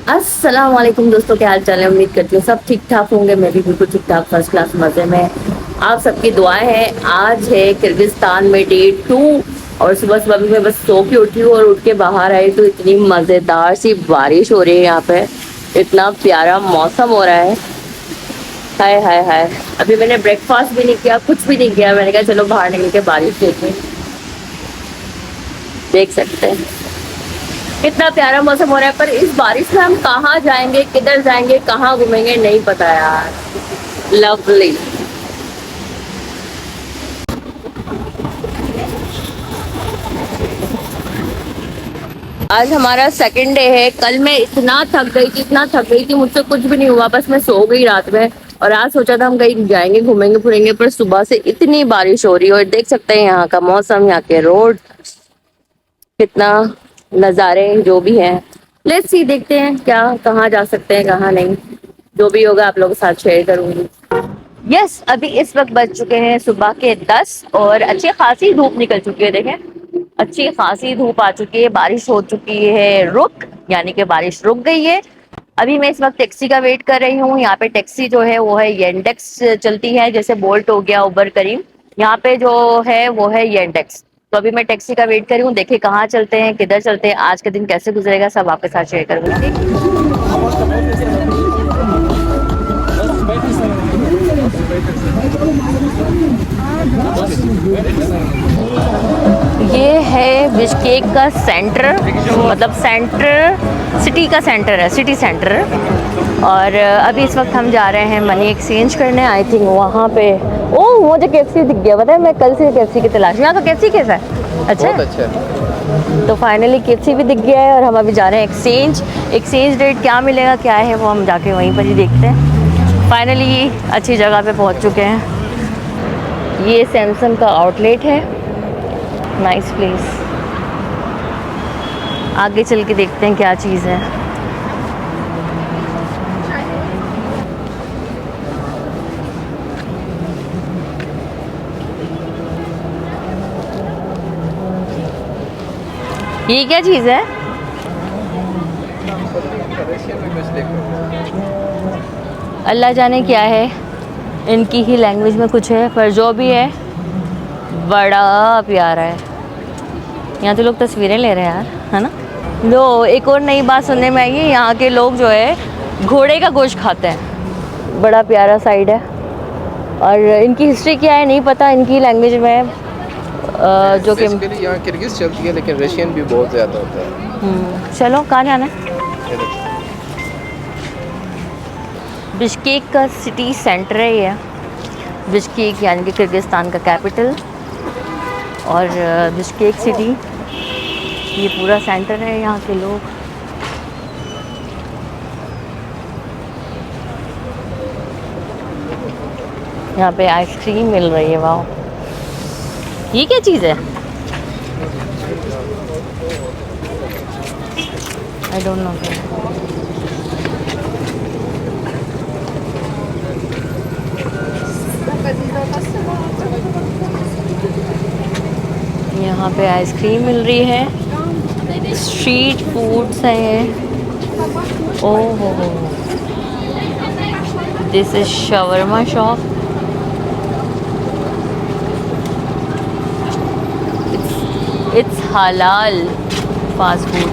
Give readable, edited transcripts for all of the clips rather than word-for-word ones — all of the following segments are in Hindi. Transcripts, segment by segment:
अस्सलाम वालेकुम दोस्तों, क्या हाल चाल है। उम्मीद करती हूँ सब ठीक ठाक होंगे। मैं भी बिल्कुल ठीक ठाक फर्स्ट क्लास मजे में। आप सबकी दुआएं हैं। आज है किर्गिस्तान में डे 2 और सुबह सुबह भी मैं बस सो के उठी हूँ और उठ के बाहर आई तो इतनी मजेदार सी बारिश हो रही है यहाँ पे। इतना प्यारा मौसम हो रहा है। हाय हाय हाय। अभी मैंने ब्रेकफास्ट भी नहीं किया, कुछ भी नहीं किया। मैंने कहा चलो बाहर निकल के बारिश देखें। देख सकते हैं इतना प्यारा मौसम हो रहा है, पर इस बारिश में हम कहाँ जाएंगे, किधर जाएंगे, कहाँ घूमेंगे, नहीं पता यार। लवली। आज हमारा सेकंड डे है। कल मैं इतना थक गई थी, इतना थक गई थी, मुझसे कुछ भी नहीं हुआ, बस मैं सो गई रात में। और आज सोचा था हम कहीं जाएंगे, घूमेंगे फिरेंगे, पर सुबह से इतनी बारिश हो रही है। और देख सकते हैं यहाँ का मौसम, यहाँ के रोड, कितना नज़ारे जो भी हैं। लेट्स सी, देखते हैं क्या कहाँ जा सकते हैं, कहाँ नहीं। जो भी होगा आप लोगों के साथ शेयर करूंगी। यस, अभी इस वक्त बज चुके हैं सुबह के 10 और अच्छी खासी धूप निकल चुकी है। देखें, अच्छी खासी धूप आ चुकी है। बारिश हो चुकी है रुक, यानी कि बारिश रुक गई है। अभी मैं इस वक्त टैक्सी का वेट कर रही हूँ। यहाँ पे टैक्सी जो है वो है येंडेक्स चलती है, जैसे बोल्ट हो गया, उबर, करीम। यहाँ पे जो है वो है येंडेक्स। तो अभी मैं टैक्सी का वेट कर रही हूँ। देखिए कहाँ चलते हैं, किधर चलते हैं, आज के दिन कैसे गुजरेगा, सब आपके साथ शेयर करूंगी। ये है बिश्केक का सेंटर, मतलब सेंटर, सिटी का सेंटर है, सिटी सेंटर। और अभी इस वक्त हम जा रहे हैं मनी एक्सचेंज करने। आई थिंक वहाँ पे ओह मुझे केएफसी दिख गया। पता है मैं कल से केएफसी की तलाश में। यहाँ का केएफसी कैसा है? अच्छा बहुत अच्छा है। तो फाइनली केएफसी भी दिख गया है और हम अभी जा रहे हैं एक्सचेंज। एक्सचेंज रेट क्या मिलेगा, क्या है, वो हम जाके वहीं पर ही देखते हैं। फाइनली अच्छी जगह पे पहुंच चुके हैं। ये सैमसंग का आउटलेट है। Nice place. आगे चल के देखते हैं क्या चीज़ है। ये क्या चीज़ है? अल्लाह जाने क्या है, इनकी ही लैंग्वेज में कुछ है, पर जो भी है बड़ा प्यारा है। यहाँ तो लोग तस्वीरें ले रहे हैं यार, है ना। लो, एक और नई बात सुनने में आई है, यहाँ के लोग जो है घोड़े का गोश्त खाते हैं। बड़ा प्यारा साइड है। और इनकी हिस्ट्री क्या है नहीं पता, इनकी लैंग्वेज में जो कि यहाँ किर्गिज चलती है, लेकिन रशियन भी बहुत ज़्यादा होता है। चलो कहाँ जाना है? बिश्केक का सिटी सेंटर है ये। बिश्केक यानी कि किर्गिस्तान का कैपिटल। और बिश्केक सिटी, ये पूरा सेंटर है। यहाँ के लोग यहाँ पे आइसक्रीम मिल रही है। वाह, ये क्या चीज़ है? I don't know. यहाँ पे आइसक्रीम मिल रही है। स्ट्रीट फूड्स हैं। ओह हो, this is shawarma shop. It's हलाल फास्ट फूड।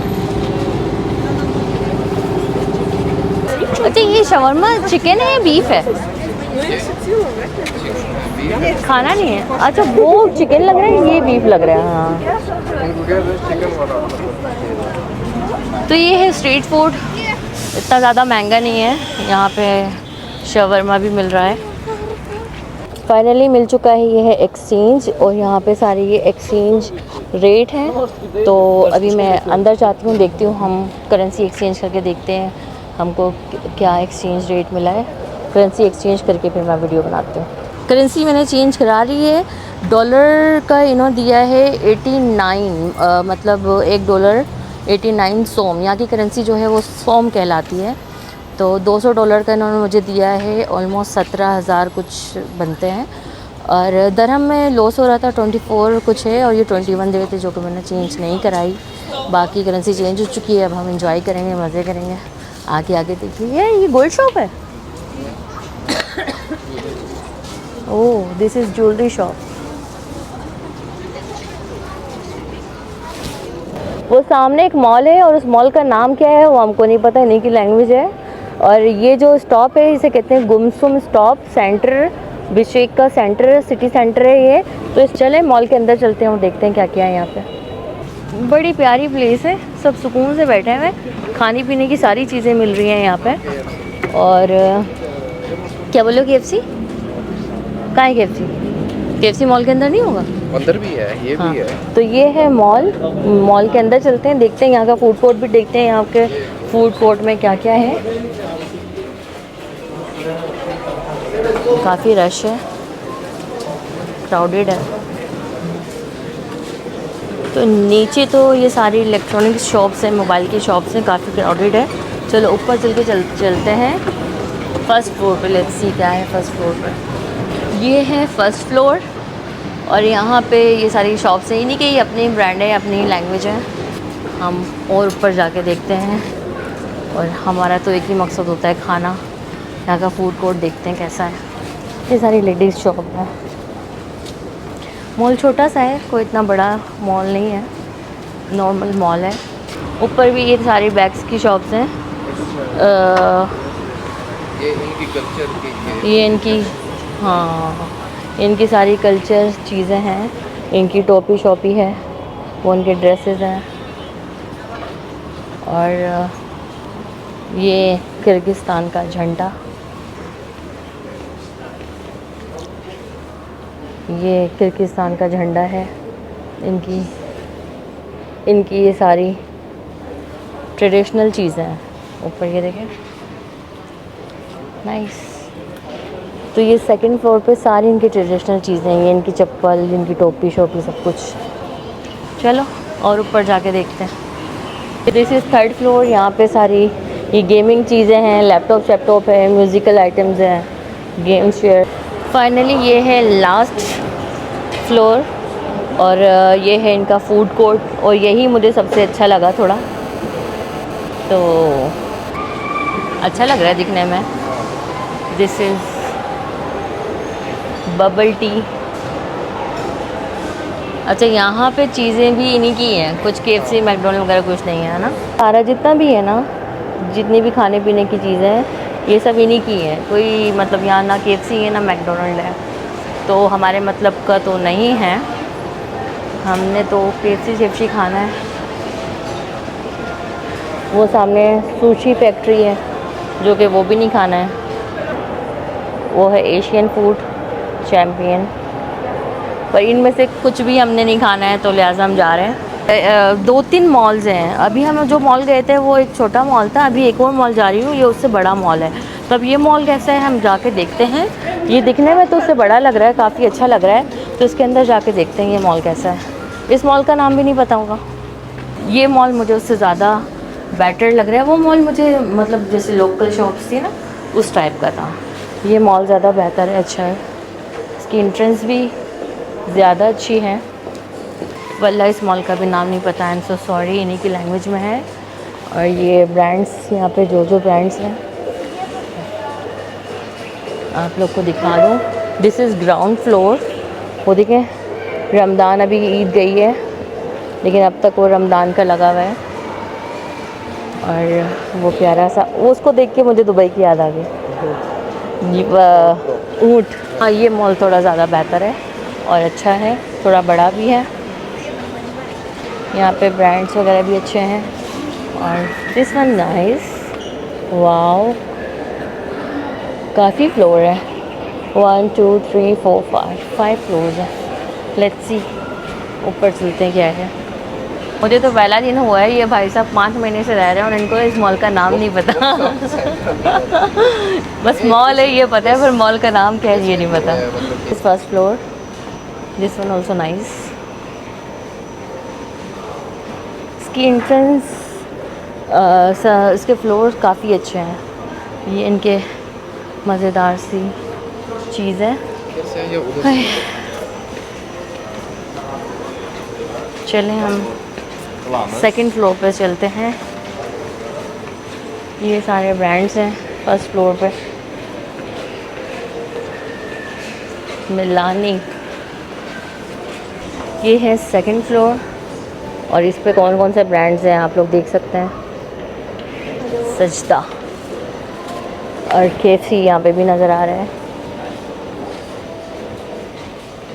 अच्छा, ये शवरमा चिकन है या बीफ है? खाना नहीं है। अच्छा, वो चिकन लग रहा है, ये बीफ लग रहा है। हाँ, तो ये है स्ट्रीट फूड। इतना ज़्यादा महंगा नहीं है। यहाँ पे शवरमा भी मिल रहा है। फाइनली मिल चुका है। ये है एक्सचेंज और यहाँ पे सारे ये एक्सचेंज रेट हैं। तो अभी मैं अंदर जाती हूँ, देखती हूँ, हम करेंसी एक्सचेंज करके देखते हैं हमको क्या एक्सचेंज रेट मिला है। करेंसी एक्सचेंज करके फिर मैं वीडियो बनाती हूँ। करेंसी मैंने चेंज करा ली है। डॉलर का इन्होंने दिया है 89, मतलब $1 89 सोम। यहाँ की करेंसी जो है वो सोम कहलाती है। तो $200 का इन्होंने मुझे दिया है। ऑलमोस्ट 17,000 कुछ बनते हैं। और दरहम में लॉस हो रहा था, 24 कुछ है, और ये 21 दे रहे थे, जो कि मैंने चेंज नहीं कराई। बाकी करेंसी चेंज हो चुकी है। अब हम इंजॉय करेंगे, मज़े करेंगे। आगे आगे देखिए, ये गोल्ड शॉप है। ओह, दिस इज ज्वेलरी शॉप। वो सामने एक मॉल है और उस मॉल का नाम क्या है वो हमको नहीं पता, इन्हीं की लैंग्वेज है। और ये जो स्टॉप है इसे कहते हैं गुमसुम स्टॉप सेंटर, बिशेक का सेंटर, सिटी सेंटर है ये। तो इस चले मॉल के अंदर चलते हैं और देखते हैं क्या क्या है यहाँ पे। बड़ी प्यारी प्लेस है, सब सुकून से बैठे हुए, खाने पीने की सारी चीज़ें मिल रही हैं यहाँ पे। और क्या बोलो, KFC कहाँ है? KFC मॉल के अंदर नहीं होगा? अंदर भी है, ये हाँ, भी है। तो ये है मॉल। मॉल के अंदर चलते हैं, देखते हैं यहाँ का फूड कोर्ट भी देखते हैं, यहाँ के फूड कोर्ट में क्या क्या है। काफ़ी रश है, क्राउडेड है। तो नीचे तो ये सारी इलेक्ट्रॉनिक शॉप्स हैं, मोबाइल की शॉप्स हैं, काफ़ी क्राउडेड है। चलो ऊपर चल के चलते हैं फर्स्ट फ्लोर पे, लेट्स सी क्या है फर्स्ट फ्लोर पे। ये है फर्स्ट फ्लोर और यहाँ पे ये सारी शॉप्स हैं, इन्हीं के ही अपनी ब्रांड है, अपनी लैंग्वेज है। हम और ऊपर जाके देखते हैं और हमारा तो एक ही मकसद होता है खाना। यहाँ का फूड कोर्ट देखते हैं कैसा है। ये सारी लेडीज़ शॉप है। मॉल छोटा सा है, कोई इतना बड़ा मॉल नहीं है, नॉर्मल मॉल है। ऊपर भी ये सारी बैग्स की शॉप्स हैं। ये इनकी कल्चर की ये इनकी, हाँ, इनकी सारी कल्चर चीज़ें हैं। इनकी टोपी शॉपी है, वो उनके ड्रेसेस हैं। और ये किर्गिस्तान का झंडा, ये किर्गिस्तान का झंडा है। इनकी ये सारी ट्रेडिशनल चीज़ें हैं। ऊपर ये देखें, नाइस। तो ये सेकंड फ्लोर पे सारी इनकी ट्रेडिशनल चीज़ें हैं, ये इनकी चप्पल, इनकी टोपी शोपी सब कुछ। चलो और ऊपर जाके देखते हैं। This is third floor. यहाँ पे सारी ये गेमिंग चीज़ें हैं, लैपटॉप शैपटॉप है, म्यूज़िकल आइटम्स हैं, गेम शेयर। फाइनली ये है लास्ट फ्लोर और ये है इनका फूड कोर्ट और यही मुझे सबसे अच्छा लगा थोड़ा, तो अच्छा लग रहा है दिखने में। This is bubble tea. अच्छा, यहाँ पे चीज़ें भी इन्हीं की हैं, कुछ KFC मैकडोनल्ड वगैरह कुछ नहीं है ना। सारा जितना भी है ना, जितनी भी खाने पीने की चीज़ें हैं ये सब इन्हीं की हैं। कोई मतलब यहाँ ना KFC है ना मैकडोनल्ड है, तो हमारे मतलब का तो नहीं है। हमने तो KFC खाना है। वो सामने सुशी फैक्ट्री है जो कि वो भी नहीं खाना है। वो है एशियन फूड चैम्पियन, पर इनमें से कुछ भी हमने नहीं खाना है, तो लिहाजा हम जा रहे हैं। 2-3 मॉल्स हैं। अभी हम जो मॉल गए थे वो एक छोटा मॉल था, अभी एक और मॉल जा रही हूँ, ये उससे बड़ा मॉल है। तो अब ये मॉल कैसा है हम जाके देखते हैं। ये दिखने में तो उससे बड़ा लग रहा है, काफ़ी अच्छा लग रहा है, तो इसके अंदर जाके देखते हैं ये मॉल कैसा है। इस मॉल का नाम भी नहीं पता होगा। ये मॉल मुझे उससे ज़्यादा बेटर लग रहा है। वो मॉल मुझे मतलब जैसे लोकल शॉप्स थी ना, उस टाइप का था। ये मॉल ज़्यादा बेहतर है, अच्छा है। इसकी एंट्रेंस भी ज़्यादा अच्छी है। वल्ला इस मॉल का भी नाम नहीं पता, आई एम सो सॉरी, इन्हीं की लैंग्वेज में है। और ये ब्रांड्स, यहाँ पे जो ब्रांड्स हैं आप लोग को दिखा दूँ। This is ground floor. वो देखें, रमज़ान अभी ईद गई है लेकिन अब तक वो रमज़ान का लगा हुआ है। और वो प्यारा सा, वो उसको देख के मुझे दुबई की याद आ गई, ऊँट। हाँ, ये मॉल थोड़ा ज़्यादा बेहतर है और अच्छा है, थोड़ा बड़ा भी है। यहाँ पे ब्रांड्स वगैरह भी अच्छे हैं। और दिस वन नाइस, वाओ, काफ़ी फ्लोर है। 1 2 3 4 5 फ्लोर्स है। लेट्स सी, ऊपर चलते हैं क्या है। मुझे तो पहला दिन हुआ है, ये भाई साहब 5 महीने से रह रहे हैं और इनको इस मॉल का नाम नहीं पता। बस मॉल है ये पता है, पर मॉल का नाम क्या है ये नहीं पता। इस first floor, this one also nice. इसकी एंट्रेंस, इसके फ्लोर काफ़ी अच्छे हैं। ये इनके मज़ेदार सी चीज़ है। चलें हम सेकंड फ्लोर पे चलते हैं। ये सारे ब्रांड्स हैं फर्स्ट फ्लोर पे। मिलानी, ये है सेकंड फ्लोर और इस पे कौन कौन से ब्रांड्स हैं आप लोग देख सकते हैं। सजदा और केफी यहाँ पे भी नज़र आ रहा है।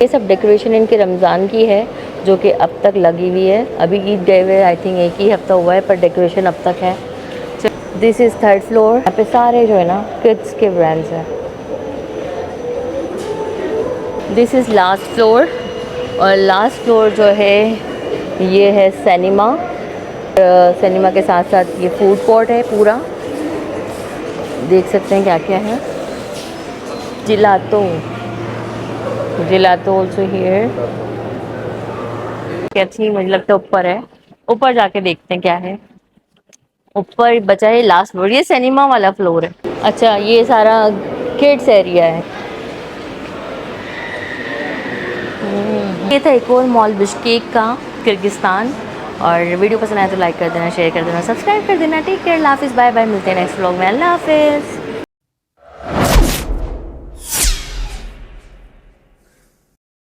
ये सब डेकोरेशन इनके रमज़ान की है जो कि अब तक लगी हुई है। अभी ईद गए हुए आई थिंक एक ही हफ्ता हुआ है पर डेकोरेशन अब तक है। This is third floor. यहाँ पे सारे जो है ना किड्स के ब्रांड्स हैं। दिस इज़ लास्ट फ्लोर और लास्ट फ्लोर जो है ये है सिनेमा। सिनेमा के साथ साथ ये फूड कोर्ट है पूरा, देख सकते हैं क्या क्या है। जिलातो, जिलातो ऑल्सो हियर। कैसी मुझे लगता है ऊपर है, ऊपर जाके देखते हैं क्या है। ऊपर बचा है लास्ट फ्लोर, ये सिनेमा वाला फ्लोर है। अच्छा ये सारा किड्स एरिया है। ये था एक और मॉल बिश्केक का, किर्गिस्तान। और वीडियो पसंद आया तो लाइक कर देना, शेयर कर देना, सब्सक्राइब कर देना। टेक केयर, अल्लाह हाफिज़, बाय बाय। मिलते हैं नेक्स्ट व्लॉग में। अल्लाह हाफिज़।